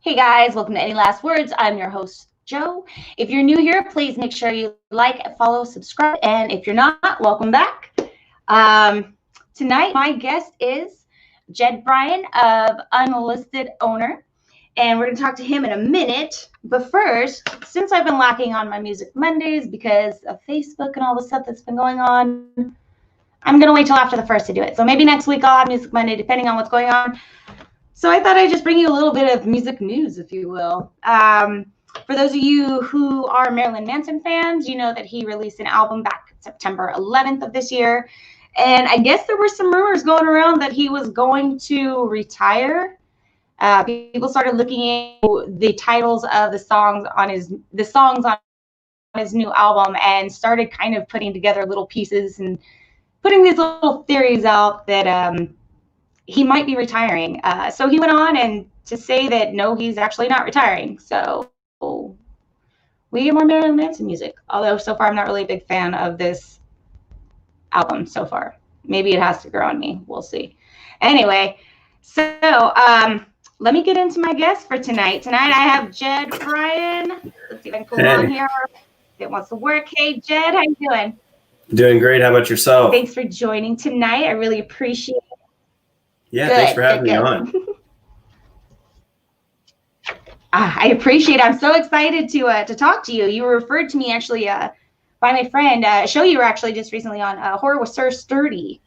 Hey guys, welcome to Any Last Words. I'm your host, Joe. If you're new here, please make sure you like, follow, subscribe, and if you're not, welcome back. Tonight, my guest is Jed Brian of Unlisted Owner, and we're going to talk to him in a minute. But first, since I've been lacking on my Music Mondays because of Facebook and all the stuff that's been going on, I'm going to wait till after the first to do it. So maybe next week I'll have Music Monday, depending on what's going on. So I thought I'd just bring you a little bit of music news, if you will. For those of you who are Marilyn Manson fans, you know that he released an album back September 11th of this year. And I guess there were some rumors going around that he was going to retire. People started looking at the titles of the songs on his new album and started kind of putting together little pieces and putting these little theories out that he might be retiring. So he went on and to say that no, he's actually not retiring. So we get more Marilyn Manson music. Although so far I'm not really a big fan of this album so far. Maybe it has to grow on me. We'll see. Anyway, so let me get into my guest for tonight. Tonight I have Jed Brian. Let's see if I can pull on here. If it wants to work. Hey Jed, how you doing? Doing great. How about yourself? Thanks for joining tonight. I really appreciate it. Yeah, thanks for having me on. I appreciate it. I'm so excited to talk to you. You were referred to me actually by my friend. A show you were actually just recently on, Horror with Sir Sturdy.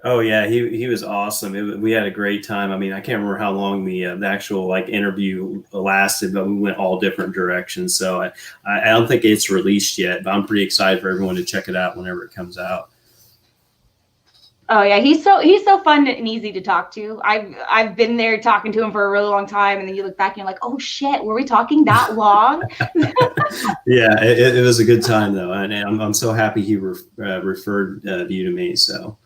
Oh yeah, he was awesome. We had a great time. I mean, I can't remember how long the actual interview lasted, but we went all different directions. So I don't think it's released yet, but I'm pretty excited for everyone to check it out whenever it comes out. Oh yeah, he's so fun and easy to talk to. I've been there talking to him for a really long time, and then you look back and you're like, oh shit, were we talking that long? Yeah, it was a good time though, and I'm so happy he referred you to me. So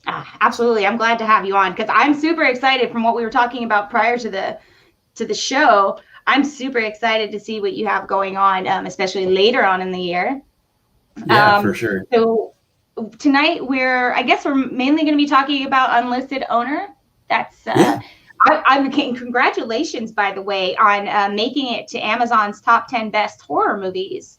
absolutely, I'm glad to have you on because I'm super excited. From what we were talking about prior to the show, I'm super excited to see what you have going on, especially later on in the year. Yeah, for sure. So tonight I guess we're mainly going to be talking about Unlisted Owner. That's I'm congratulations, by the way, on making it to Amazon's top 10 best horror movies.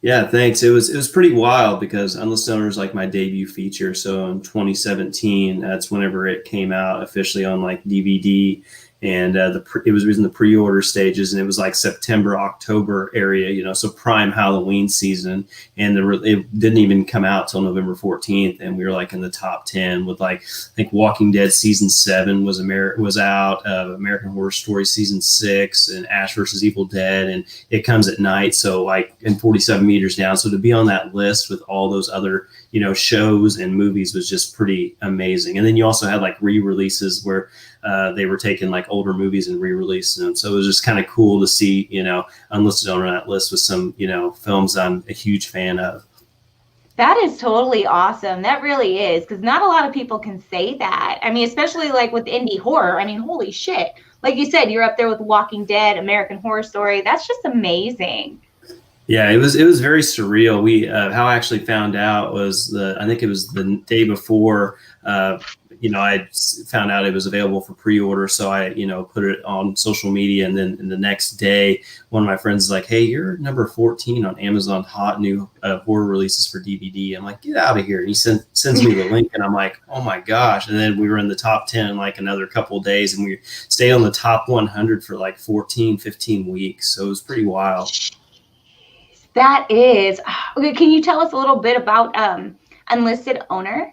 Yeah, thanks. It was pretty wild because Unlisted Owner is like my debut feature. So in 2017, that's whenever it came out officially on DVD. And it was in the pre-order stages, and it was like September, October area, so prime Halloween season. And it didn't even come out till November 14th, and we were like in the top 10 with I think Walking Dead season 7 was out, American Horror Story season 6, and Ash vs. Evil Dead, and It Comes at Night. So and 47 Meters Down. So to be on that list with all those other shows and movies was just pretty amazing. And then you also had re-releases where they were taking older movies and re-releasing them. So it was just kind of cool to see, Unlisted Owner on that list with some, films I'm a huge fan of. That is totally awesome. That really is, because not a lot of people can say that. I mean, especially with indie horror. I mean, holy shit. Like you said, you're up there with Walking Dead, American Horror Story. That's just amazing. Yeah, it was very surreal. We how I actually found out was I think it was the day before I found out it was available for pre-order. So I put it on social media, and then the next day one of my friends is like, hey, you're number 14 on Amazon hot new horror releases for DVD. I'm like, get out of here. And he sends me the link, and I'm like, oh my gosh. And then we were in the top 10 in another couple of days, and we stayed on the top 100 for 15 weeks. So it was pretty wild. That is. Okay, can you tell us a little bit about Unlisted Owner?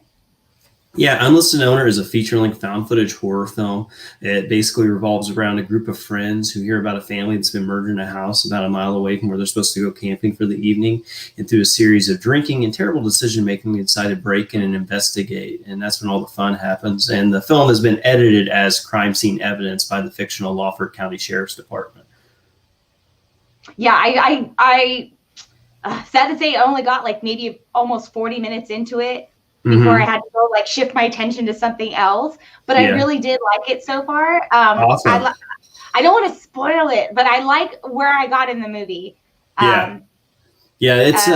Yeah, Unlisted Owner is a feature-length found footage horror film. It basically revolves around a group of friends who hear about a family that's been murdered in a house about a mile away from where they're supposed to go camping for the evening. And through a series of drinking and terrible decision-making, they decide to break in and investigate. And that's when all the fun happens. And the film has been edited as crime scene evidence by the fictional Lawford County Sheriff's Department. Yeah, I sad to say I only got maybe almost 40 minutes into it before I had to go shift my attention to something else. But I really did like it so far. Awesome. I don't want to spoil it, but I like where I got in the movie. Yeah, it's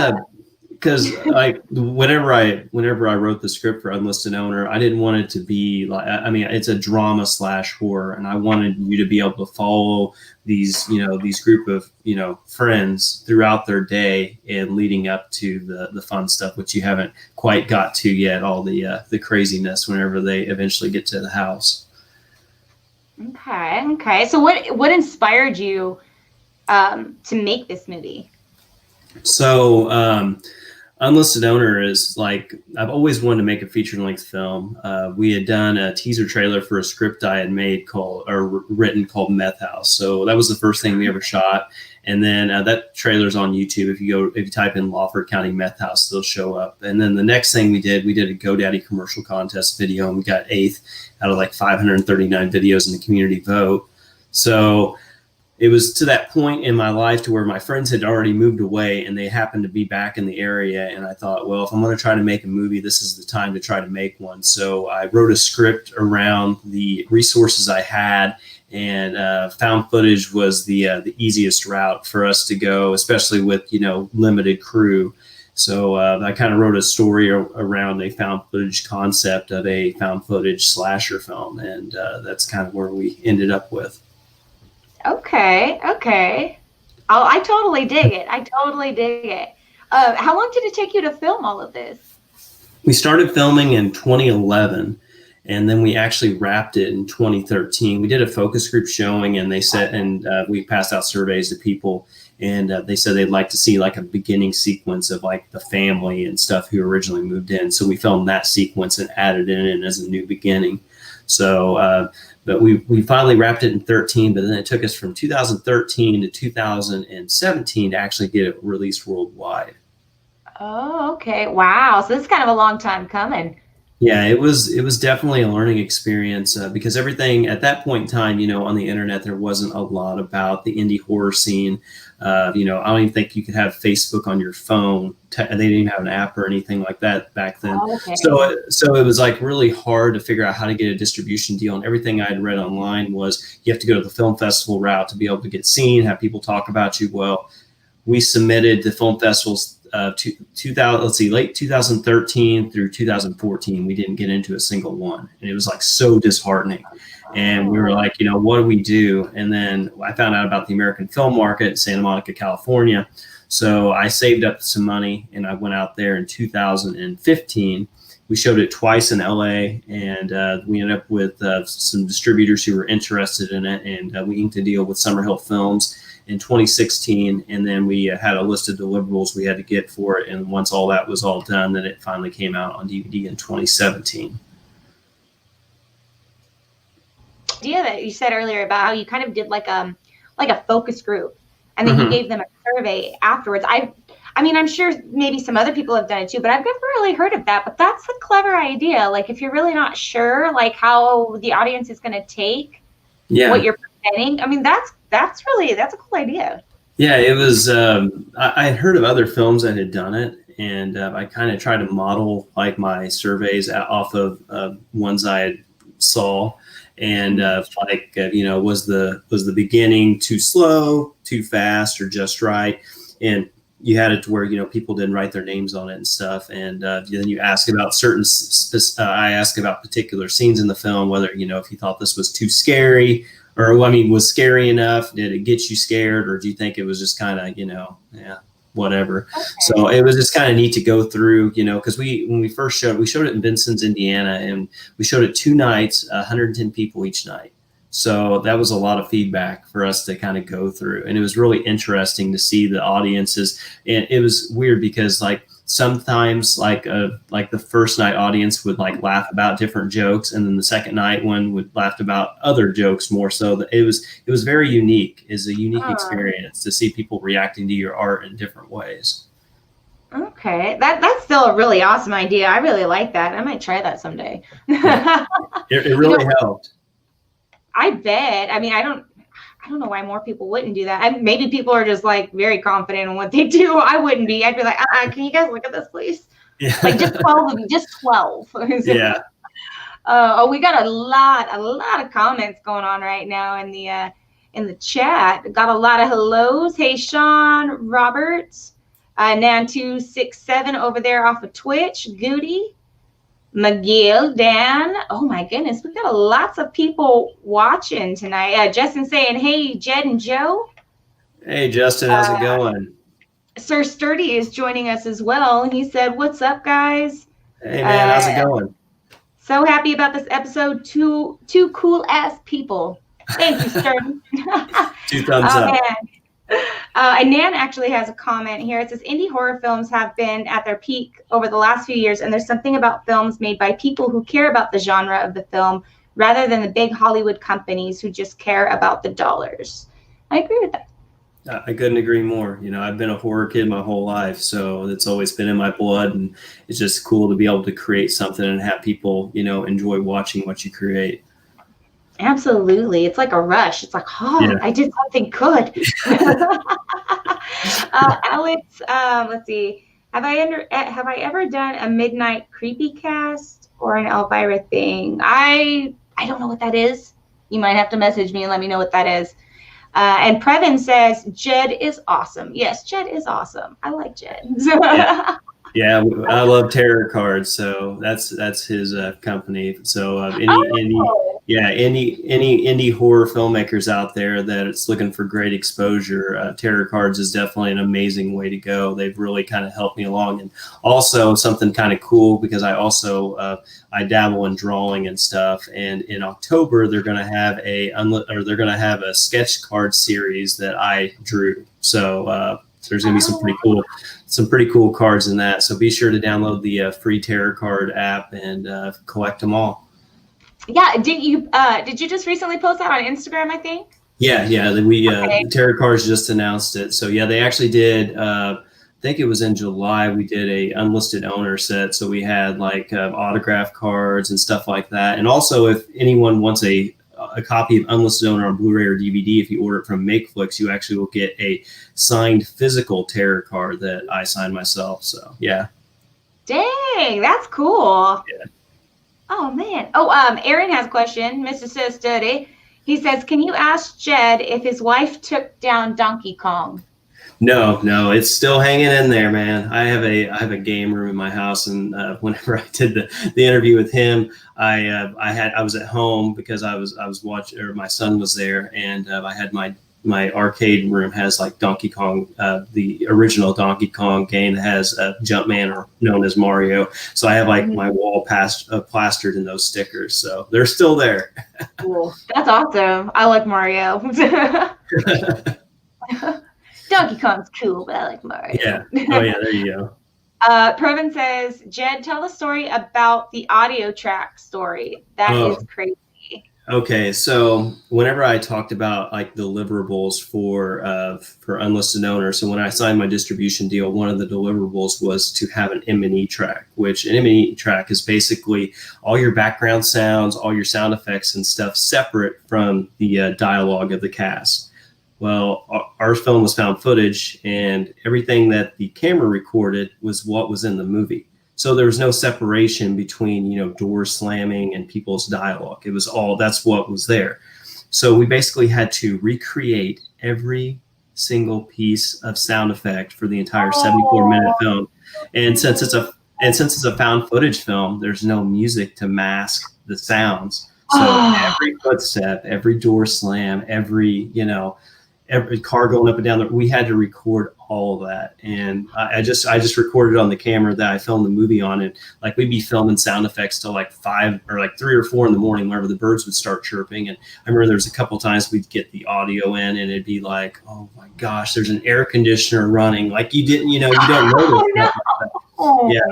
because like whenever I wrote the script for Unlisted Owner, I didn't want it to be like, I mean, it's a drama / horror, and I wanted you to be able to follow these, these group of, friends throughout their day and leading up to the fun stuff, which you haven't quite got to yet, all the craziness whenever they eventually get to the house. Okay. So what inspired you to make this movie? So Unlisted Owner is like, I've always wanted to make a feature-length film. We had done a teaser trailer for a script I had written called Meth House. So that was the first thing we ever shot. And then that trailer's on YouTube. If you type in Lawford County Meth House, it'll show up. And then the next thing we did a GoDaddy commercial contest video, and we got 8th out of like 539 videos in the community vote. So it was to that point in my life to where my friends had already moved away and they happened to be back in the area. And I thought, well, if I'm going to try to make a movie, this is the time to try to make one. So I wrote a script around the resources I had, and found footage was the easiest route for us to go, especially with, limited crew. So I kind of wrote a story around a found footage concept of a found footage slasher film. And that's kind of where we ended up with. Okay. I totally dig it. How long did it take you to film all of this? We started filming in 2011, and then we actually wrapped it in 2013. We did a focus group showing, and they said, we passed out surveys to people, and they said they'd like to see like a beginning sequence of like the family and stuff who originally moved in. So we filmed that sequence and added it in as a new beginning. So, but we finally wrapped it in 13, but then it took us from 2013 to 2017 to actually get it released worldwide. Oh, okay. Wow. So this is kind of a long time coming. Yeah, it was definitely a learning experience because everything at that point in time, on the internet, there wasn't a lot about the indie horror scene. I don't even think you could have Facebook on your phone. They didn't even have an app or anything like that back then. Oh, okay. So it was like really hard to figure out how to get a distribution deal. And everything I had read online was you have to go to the film festival route to be able to get seen, have people talk about you. Well, we submitted to film festivals late 2013 through 2014. We didn't get into a single one, and it was like so disheartening. And we were like, what do we do? And then I found out about the American film market in Santa Monica, California. So I saved up some money and I went out there in 2015. We showed it twice in LA, and we ended up with some distributors who were interested in it, and we inked a deal with Summerhill Films in 2016, and then we had a list of deliverables we had to get for it, and once all that was all done, then it finally came out on DVD in 2017. Idea that you said earlier about how you kind of did like a focus group, and then you gave them a survey afterwards. I mean, I'm sure maybe some other people have done it too, but I've never really heard of that. But that's a clever idea. Like if you're really not sure, like how the audience is going to take what you're presenting. I mean, that's a cool idea. Yeah, it was. I had heard of other films that had done it, and I kind of tried to model like my surveys off of ones I had saw, and was the beginning too slow, too fast, or just right, and you had it to where people didn't write their names on it and stuff, and then you ask about I asked about particular scenes in the film, whether if you thought this was too scary, or was scary enough, did it get you scared, or do you think it was just kind of whatever. Okay. So it was just kind of neat to go through, because when we first showed it in Vincennes, Indiana, and we showed it 2 nights, 110 people each night. So that was a lot of feedback for us to kind of go through. And it was really interesting to see the audiences. And it was weird because sometimes the first night audience would laugh about different jokes. And then the second night one would laugh about other jokes more. So it was very unique. It's a unique experience to see people reacting to your art in different ways. Okay. That's still a really awesome idea. I really like that. I might try that someday. Yeah. It really helped. I bet. I mean, I don't know why more people wouldn't do that. Maybe people are just very confident in what they do. I wouldn't be. I'd be like, can you guys look at this, please? Yeah. Just 12 of you, just 12. Yeah. We got a lot of comments going on right now in the chat. Got a lot of hellos. Hey, Sean Roberts. Nan267 over there off of Twitch. Goody. McGill, Dan. Oh my goodness, we got lots of people watching tonight. Justin saying, hey, Jed and Joe. Hey, Justin, how's it going? Sir Sturdy is joining us as well. He said, what's up, guys? Hey, man, how's it going? So happy about this episode. Two cool-ass people. Thank you, Sturdy. 2 thumbs up. Man. And Nan actually has a comment here. It says, indie horror films have been at their peak over the last few years, and there's something about films made by people who care about the genre of the film rather than the big Hollywood companies who just care about the dollars. I agree with that. I couldn't agree more. You know, I've been a horror kid my whole life, so it's always been in my blood, and it's just cool to be able to create something and have people, you know, enjoy watching what you create. Absolutely. It's like a rush. It's like, oh, yeah. I did something good. Alex, let's see. Have I ever done a midnight creepy cast or an Elvira thing? I don't know what that is. You might have to message me and let me know what that is. And Previn says, Jed is awesome. Yes, Jed is awesome. I like Jed. Yeah, I love tarot cards, so that's his company. So any indie horror filmmakers out there that it's looking for great exposure, tarot cards is definitely an amazing way to go. They've really kind of helped me along, and also something kind of cool because I also I dabble in drawing and stuff. And in October they're going to have a sketch card series that I drew. So there's going to be some pretty cool cards in that. So be sure to download the free tarot card app and collect them all. Yeah. Did you just recently post that on Instagram, I think? Yeah. The tarot cards just announced it. So yeah, they actually did, I think it was in July, we did a Unlisted Owner set. So we had like autograph cards and stuff like that. And also if anyone wants a copy of Unlisted Owner on Blu-ray or DVD, if you order it from Makeflix, you actually will get a signed physical tarot card that I signed myself. So yeah. Dang, that's cool. Yeah. Oh man. Oh, Aaron has a question. Mr. Says Study. He says, can you ask Jed if his wife took down Donkey Kong? No, it's still hanging in there, man. I have a game room in my house, and whenever I did the interview with him, I was at home because I was watching, or my son was there, and I had my arcade room has like Donkey Kong, the original Donkey Kong game that has Jumpman, or known as Mario. So I have like my wall plastered in those stickers, so they're still there. Cool, that's awesome. I like Mario. Donkey Kong's cool, but I like Mario. Yeah. Oh, yeah, there you go. Previn says, Jed, tell the story about the audio track story. That is crazy. Okay, so whenever I talked about like deliverables for Unlisted Owner, so when I signed my distribution deal, one of the deliverables was to have an M&E track, which an M&E track is basically all your background sounds, all your sound effects and stuff separate from the dialogue of the cast. Well, our film was found footage, and everything that the camera recorded was what was in the movie. So there was no separation between, doors slamming and people's dialogue. It was that's what was there. So we basically had to recreate every single piece of sound effect for the entire 74-minute film. And since it's a found footage film, there's no music to mask the sounds. So every footstep, every door slam, every car going up and down, we had to record all of that. And I just recorded on the camera that I filmed the movie on, and like we'd be filming sound effects till like 5 or like 3 or 4 in the morning whenever the birds would start chirping. And I remember there was a couple times we'd get the audio in, and it'd be like, oh my gosh, there's an air conditioner running. Like you don't know. Yeah.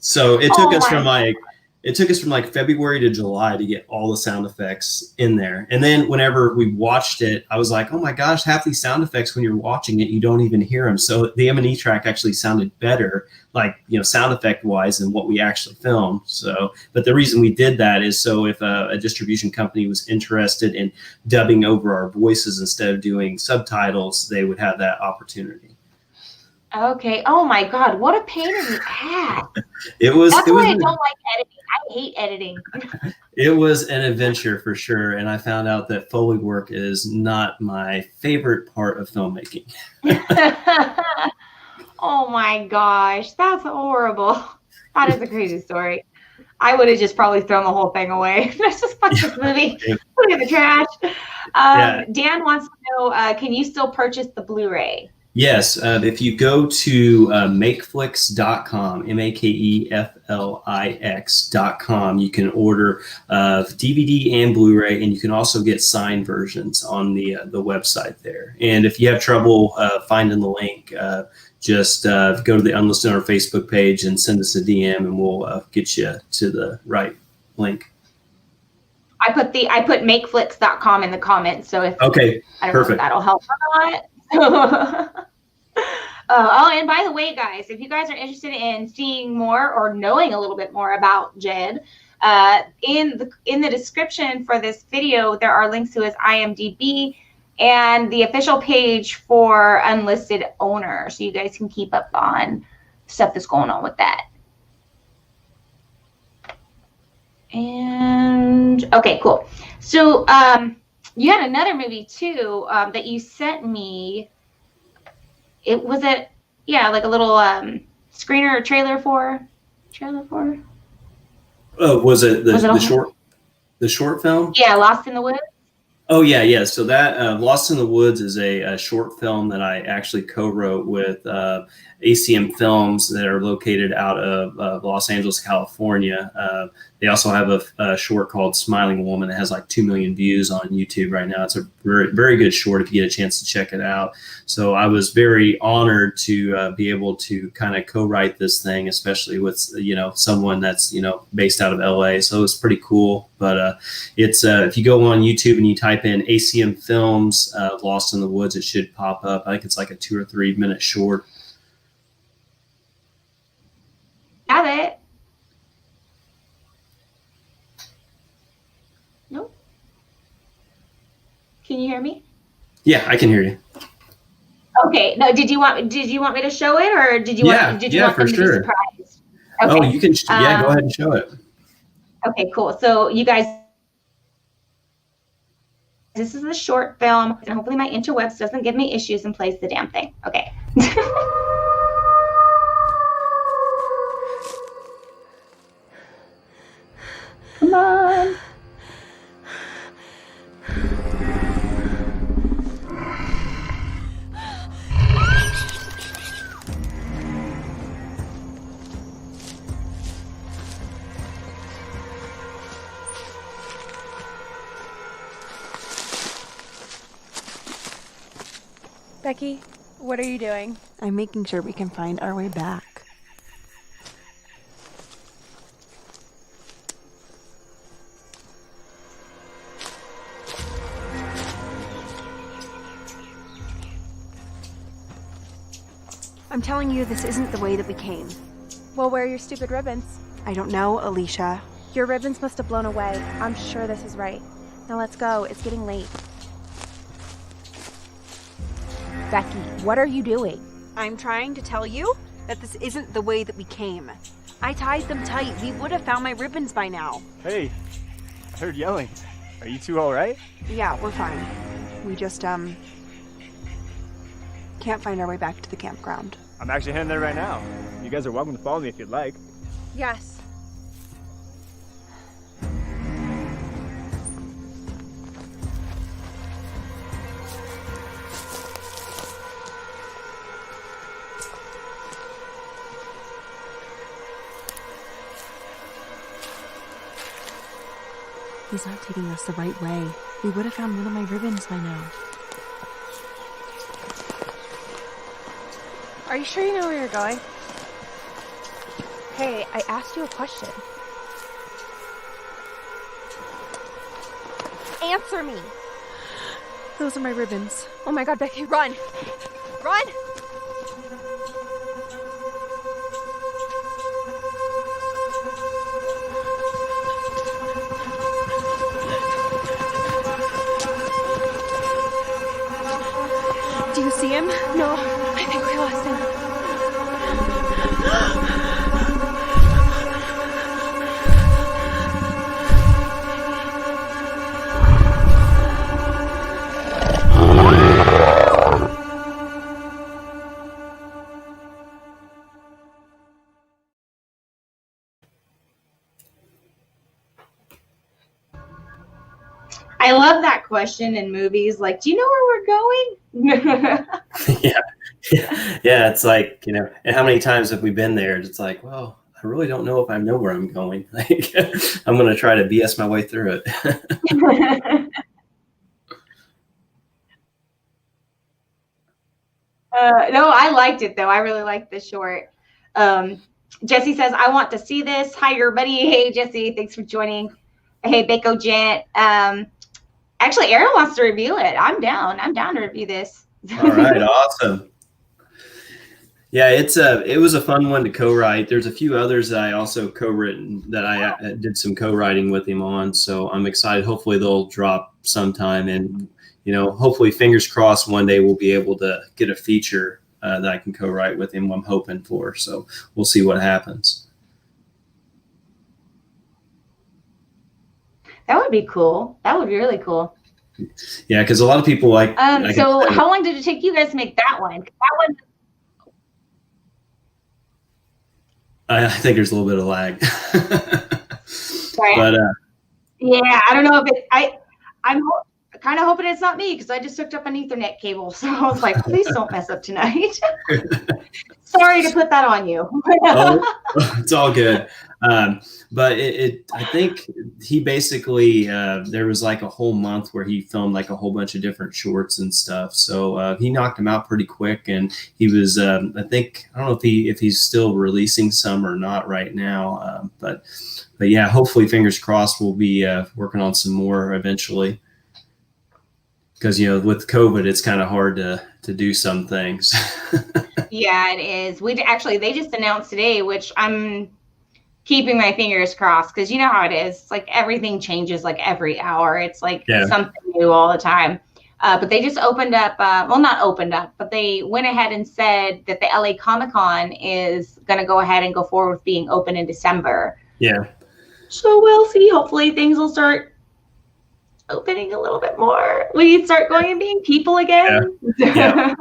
So it took us from like February to July to get all the sound effects in there. And then whenever we watched it, I was like, oh my gosh, half these sound effects, when you're watching it, you don't even hear them. So the M&E track actually sounded better, like, sound effect wise, than what we actually filmed. So, but the reason we did that is so if a distribution company was interested in dubbing over our voices instead of doing subtitles, they would have that opportunity. Okay. Oh my God, what a pain in the ass. That's why I don't like editing. I hate editing. It was an adventure for sure, and I found out that Foley work is not my favorite part of filmmaking. Oh my gosh, that's horrible. That is a crazy story. I would have just probably thrown the whole thing away. Let's just fuck this movie. Put it in the trash. Dan wants to know, can you still purchase the Blu-ray? Yes, if you go to makeflix.com, makeflix.com, you can order DVD and Blu-ray, and you can also get signed versions on the website there. And if you have trouble finding the link, just go to the Unlisted Owner Facebook page and send us a DM, and we'll get you to the right link. I put makeflix.com in the comments, so if okay, I don't perfect. know if that'll help or not. Oh, and by the way, guys, if you guys are interested in seeing more or knowing a little bit more about Jed, in the description for this video, there are links to his IMDb and the official page for Unlisted Owner, so you guys can keep up on stuff that's going on with that. And okay, cool. So you had another movie too that you sent me. It was like a little screener or trailer for. Oh, was it the short film? Yeah, Lost in the Woods. Oh yeah. So that Lost in the Woods is a short film that I actually co-wrote with ACM Films that are located out of Los Angeles, California. They also have a short called Smiling Woman that has like 2 million views on YouTube right now. It's a very, very good short if you get a chance to check it out. So I was very honored to be able to kind of co-write this thing, especially with someone that's based out of LA. So it's pretty cool. But it's if you go on YouTube and you type in ACM Films Lost in the Woods, it should pop up. I think it's like a 2 or 3 minute short. Have it. Nope. Can you hear me? Yeah, I can hear you. Okay. No, did you want me to show it, or did you want them to be surprised? Okay. Oh, you can. Go ahead and show it. Okay, cool. So you guys, this is a short film, and hopefully my interwebs doesn't give me issues and plays the damn thing. Okay. Come on. Becky, what are you doing? I'm making sure we can find our way back. I'm telling you, this isn't the way that we came. Well, where are your stupid ribbons? I don't know, Alicia. Your ribbons must have blown away. I'm sure this is right. Now let's go. It's getting late. Becky, what are you doing? I'm trying to tell you that this isn't the way that we came. I tied them tight. We would have found my ribbons by now. Hey, I heard yelling. Are you two all right? Yeah, we're fine. We just, can't find our way back to the campground. I'm actually heading there right now. You guys are welcome to follow me if you'd like. Yes. He's not taking us the right way. We would have found one of my ribbons by now. Are you sure you know where you're going? Hey, I asked you a question. Answer me! Those are my ribbons. Oh my god, Becky, run! Run! Do you see him? No, I think we lost him. I love that question in movies. Like, do you know where we're going? Yeah. It's like, and how many times have we been there? It's like, well, I really don't know if I know where I'm going. Like, I'm going to try to BS my way through it. No, I liked it though. I really liked the short. Jesse says, I want to see this. Hi, everybody. Hey, Jesse, thanks for joining. Hey, Bako Gent. Actually, Aaron wants to review it. I'm down. I'm down to review this. All right, awesome. Yeah, it was a fun one to co-write. There's a few others that I also co-written that I did some co-writing with him on. So I'm excited. Hopefully they'll drop sometime, and hopefully, fingers crossed, one day we'll be able to get a feature that I can co-write with him. I'm hoping for. So we'll see what happens. That would be cool. That would be really cool. Yeah, because a lot of people like. So how long did it take you guys to make that one? That one. I think there's a little bit of lag. Right. But yeah, I don't know if I'm kind of hoping it's not me because I just hooked up an Ethernet cable. So I was like, please don't mess up tonight. Sorry to put that on you. It's all good. But I think he basically, there was like a whole month where he filmed like a whole bunch of different shorts and stuff. So he knocked them out pretty quick, and he was, I don't know if he's still releasing some or not right now. But yeah, hopefully, fingers crossed, we'll be working on some more eventually. Because, with COVID, it's kind of hard to do some things. Yeah, it is. They just announced today, which I'm keeping my fingers crossed, because you know how it is. It's like everything changes like every hour. It's like something new all the time. But they just opened up, not opened up, but they went ahead and said that the LA Comic-Con is going to go ahead and go forward with being open in December. Yeah. So we'll see. Hopefully things will start opening a little bit more. We start going and being people again. Yeah.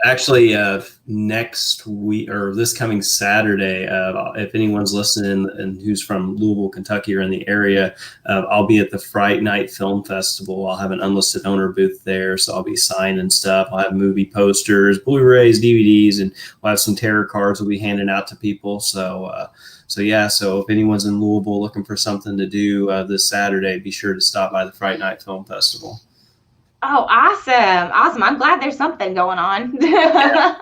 Actually, next week or this coming Saturday, if anyone's listening and who's from Louisville, Kentucky, or in the area, I'll be at the Fright Night Film Festival. I'll have an Unlisted Owner booth there, so I'll be signing stuff. I'll have movie posters, Blu-rays, DVDs, and we'll have some tarot cards we'll be handing out to people. So if anyone's in Louisville looking for something to do this Saturday, be sure to stop by the Fright Night Film Festival. Oh, awesome. I'm glad there's something going on. Yeah.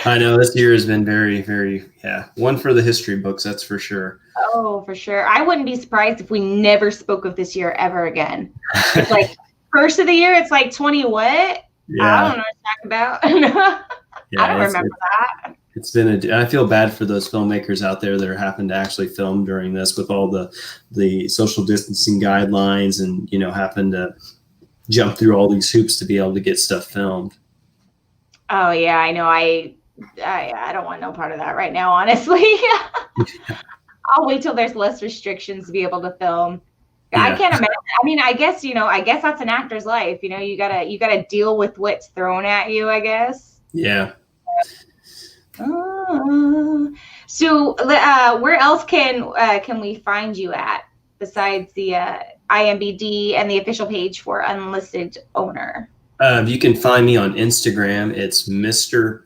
I know this year has been very, very, one for the history books, that's for sure. Oh, for sure. I wouldn't be surprised if we never spoke of this year ever again. It's like first of the year, it's like 20 what? Yeah. I don't know what to talk about. I don't remember that. It's been I feel bad for those filmmakers out there that are having to actually film during this with all the social distancing guidelines and, having to jump through all these hoops to be able to get stuff filmed. Oh yeah, I know. I don't want no part of that right now, honestly. I'll wait till there's less restrictions to be able to film. Yeah. I can't imagine. I mean, I guess that's an actor's life. You gotta deal with what's thrown at you, I guess. Yeah. So where else can we find you at besides the IMDb and the official page for Unlisted Owner? You can find me on Instagram. It's Mr.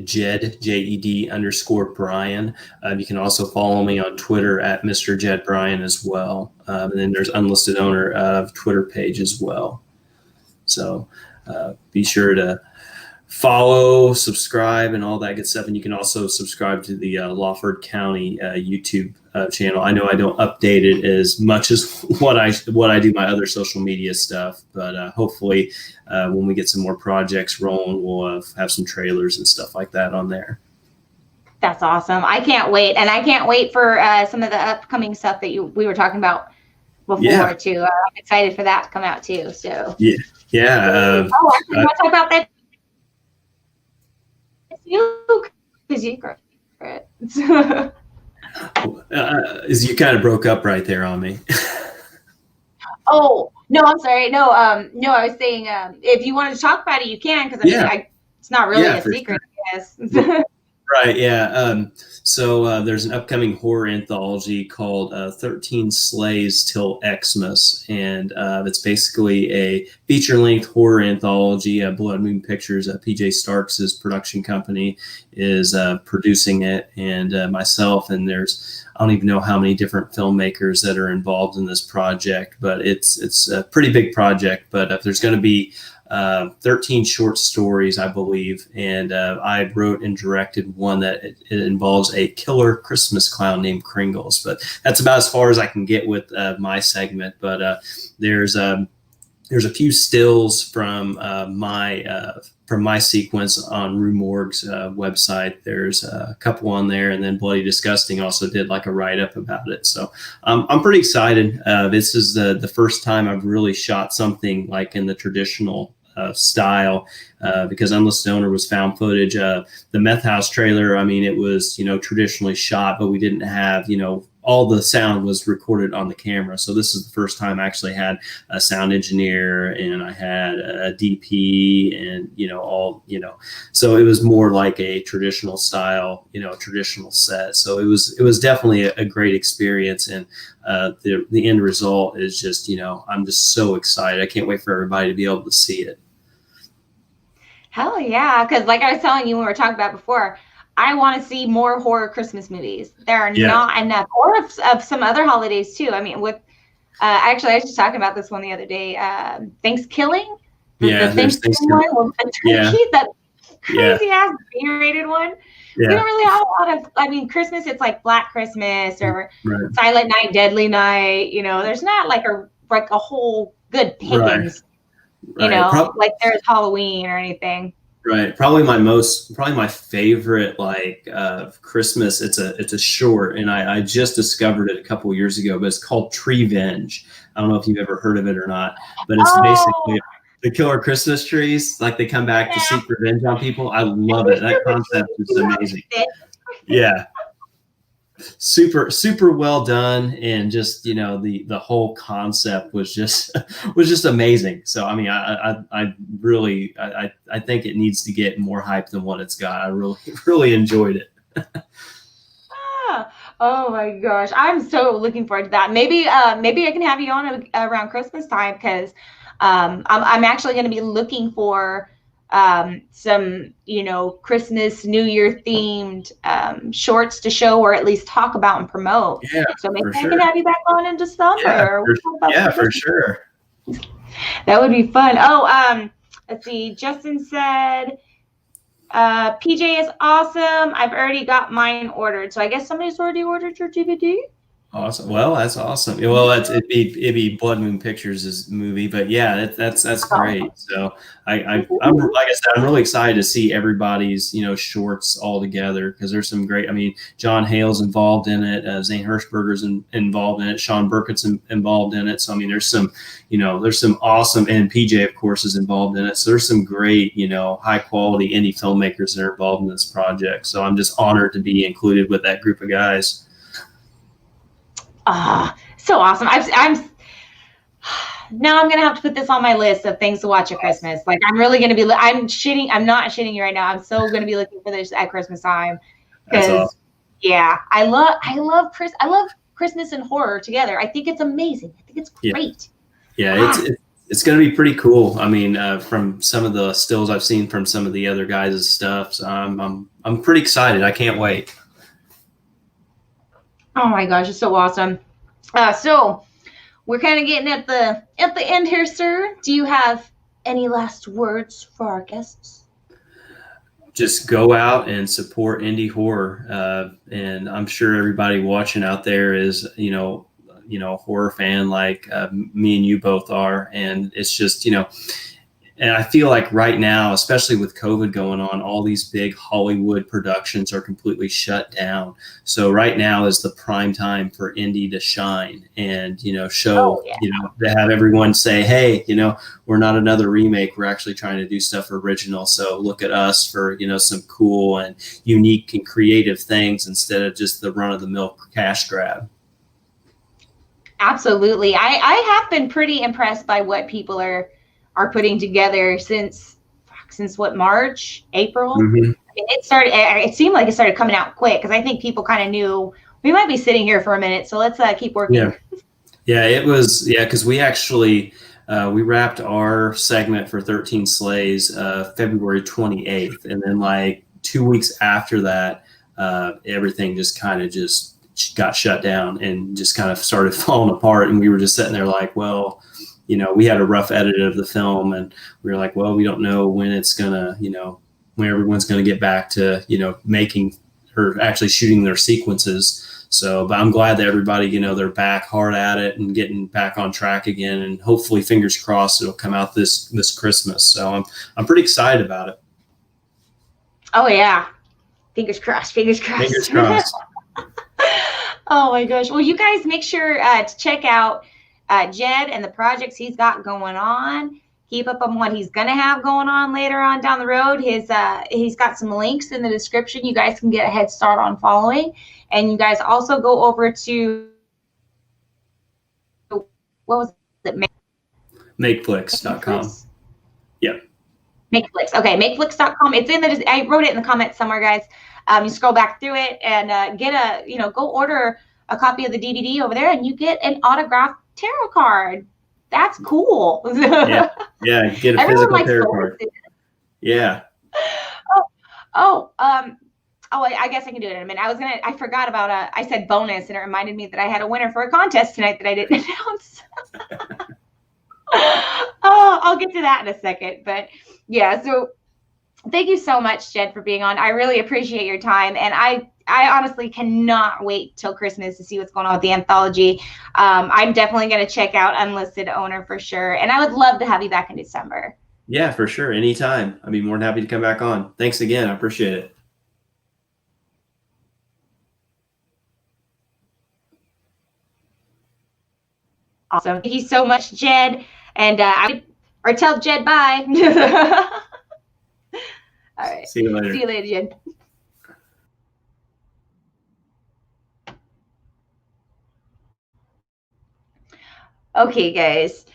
Jed, Jed Brian. You can also follow me on Twitter at Mr. Jed Brian as well. And then there's Unlisted Owner Twitter page as well. So be sure to follow, subscribe, and all that good stuff. And you can also subscribe to the Lawford County YouTube channel. I know I don't update it as much as what I do my other social media stuff, but hopefully when we get some more projects rolling, we'll have some trailers and stuff like that on there. That's awesome. I can't wait. And I can't wait for some of the upcoming stuff that we were talking about before too. I'm excited for that to come out too. So yeah. I want to talk about that. Because you you kind of broke up right there on me. Oh no, I'm sorry. No, I was saying if you wanted to talk about it, you can. Because it's not really a secret, sure. I guess. Right, yeah. So there's an upcoming horror anthology called 13 Slays Till Xmas, and it's basically a feature-length horror anthology. Blood Moon Pictures, PJ Starks' production company, is producing it, and myself, and there's I don't even know how many different filmmakers that are involved in this project, but it's a pretty big project. But there's going to be 13 short stories, I believe, and I wrote and directed one that it involves a killer Christmas clown named Kringles. But that's about as far as I can get with my segment. But there's a few stills from my sequence on Rue Morgue's website. There's a couple on there, and then Bloody Disgusting also did like a write-up about it. So I'm pretty excited. This is the first time I've really shot something like in the traditional style, because Unlisted Owner was found footage. The Meth House trailer, I mean, it was, traditionally shot, but we didn't have, all the sound was recorded on the camera. So this is the first time I actually had a sound engineer, and I had a DP, and, so it was more like a traditional style, traditional set. So it was definitely a great experience. And the end result is just, I'm just so excited. I can't wait for everybody to be able to see it. Hell yeah. Because like I was telling you when we were talking about before, I want to see more horror Christmas movies. There are not enough, or of some other holidays too. I mean, with actually, I was just talking about this one the other day. Thanksgiving. The Thanksgiving one with the turkey, that crazy ass B-rated one. We don't really have a lot of. I mean, Christmas, it's like Black Christmas or Silent Night, Deadly Night. There's not like a whole good pickings. Like there's Halloween or anything. Right. Probably my favorite Christmas. It's a short, and I just discovered it a couple of years ago, but it's called Treevenge. I don't know if you've ever heard of it or not, but it's basically the killer Christmas trees. Like they come back to seek revenge on people. I love it. That concept is amazing. Yeah. Super, super well done. And just, the whole concept was just amazing. So, I mean, I really think it needs to get more hype than what it's got. I really enjoyed it. Oh my gosh. I'm so looking forward to that. Maybe I can have you on around Christmas time, because I'm actually going to be looking for some, Christmas, New Year themed shorts to show, or at least talk about and promote. Yeah, so maybe I can have you back on in December. For sure. That would be fun. Oh, let's see. Justin said, PJ is awesome. I've already got mine ordered. So I guess somebody's already ordered your DVD. Awesome. Well, that's awesome. Well, it'd be Blood Moon Pictures' movie, but yeah, that's great. So I'm like I said, I'm really excited to see everybody's shorts all together, because there's some great. I mean, John Hale's involved in it, Zane Hirschberger's involved in it, Sean Burkett's involved in it. So I mean, there's some awesome, and PJ of course is involved in it. So there's some great high quality indie filmmakers that are involved in this project. So I'm just honored to be included with that group of guys. So awesome. Now I'm going to have to put this on my list of things to watch at Christmas. Like I'm really going to be, I'm not shitting you right now. I'm so going to be looking for this at Christmas time. Because awesome. I love Christmas and horror together. I think it's amazing. I think it's great. Yeah. It's going to be pretty cool. I mean, from some of the stills I've seen from some of the other guys' stuff. So I'm pretty excited. I can't wait. Oh my gosh, it's so awesome. So we're kind of getting at the end here, sir. Do you have any last words for our guests? Just go out and support indie horror. And I'm sure everybody watching out there is, a horror fan like me and you both are. And it's just, and I feel like right now, especially with COVID going on, all these big Hollywood productions are completely shut down. So right now is the prime time for indie to shine and, show, to have everyone say, hey, we're not another remake. We're actually trying to do stuff original. So look at us for, some cool and unique and creative things instead of just the run of the mill cash grab. Absolutely. I have been pretty impressed by what people are putting together since what, March, April? It started. It seemed like it started coming out quick because I think people kind of knew we might be sitting here for a minute. So let's keep working. Yeah, it was. Yeah, because we actually we wrapped our segment for 13 Slays February 28th, and then like 2 weeks after that, everything just kind of just got shut down and just kind of started falling apart. And we were just sitting there like, well, you know, we had a rough edit of the film, and we were like, well, we don't know when it's gonna, you know, when everyone's going to get back to, you know, making or actually shooting their sequences. So, but I'm glad that everybody, you know, they're back hard at it and getting back on track again. And hopefully, fingers crossed, it'll come out this Christmas. So I'm pretty excited about it. Oh yeah, fingers crossed. Fingers crossed. Fingers crossed. Oh my gosh. Well, you guys make sure to check out Jed and the projects he's got going on. Keep up on what he's going to have going on later on down the road. He's got some links in the description. You guys can get a head start on following. And you guys also go over to, what was it? Makeflix.com. Yep. Makeflix. Okay, makeflix.com. It's in the, I wrote it in the comments somewhere, guys. You scroll back through it and get a, you know, go order a copy of the DVD over there and you get an autographed tarot card. That's cool. Yeah, get a physical tarot card. Yeah. I guess I can do it in a minute. I forgot about I said bonus, and it reminded me that I had a winner for a contest tonight that I didn't announce. I'll get to that in a second. But yeah, so thank you so much, Jed, for being on. I really appreciate your time, and I honestly cannot wait till Christmas to see what's going on with the anthology. I'm definitely going to check out Unlisted Owner for sure, and I would love to have you back in December. Yeah, for sure. Anytime. I'd be more than happy to come back on. Thanks again. I appreciate it. Awesome. Thank you so much, Jed. And tell Jed bye. All right. See you later. See you later, Jed. Okay, guys.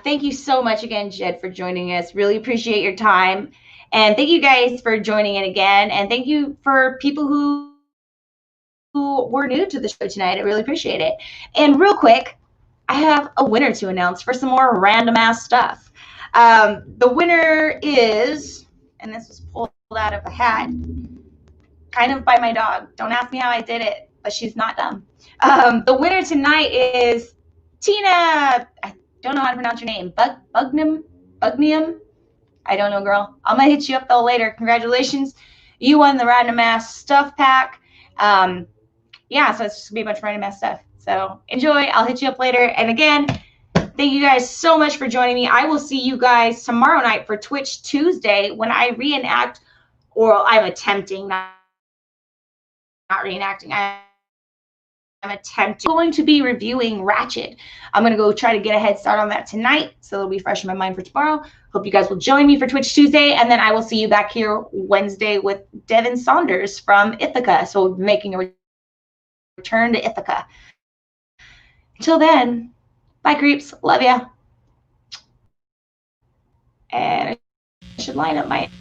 Thank you so much again, Jed, for joining us. Really appreciate your time. And thank you guys for joining in again. And thank you for people who were new to the show tonight. I really appreciate it. And real quick, I have a winner to announce for some more random ass stuff. The winner is, and this was pulled out of a hat, kind of by my dog. Don't ask me how I did it, but she's not dumb. The winner tonight is Tina. I don't know how to pronounce your name. Bugnium? I don't know, girl. I'm going to hit you up though later. Congratulations. You won the random ass stuff pack. Yeah, so it's just going to be a bunch of random ass stuff. So enjoy. I'll hit you up later. And again, thank you guys so much for joining me. I will see you guys tomorrow night for Twitch Tuesday when I reenact, or I'm attempting, not reenacting. I'm going to be reviewing Ratchet. I'm going to go try to get a head start on that tonight, so it'll be fresh in my mind for tomorrow. Hope you guys will join me for Twitch Tuesday, and then I will see you back here Wednesday with Devin Saunders from Ithaca. So we'll be making a return to Ithaca. Until then, bye, creeps. Love ya. And I should line up my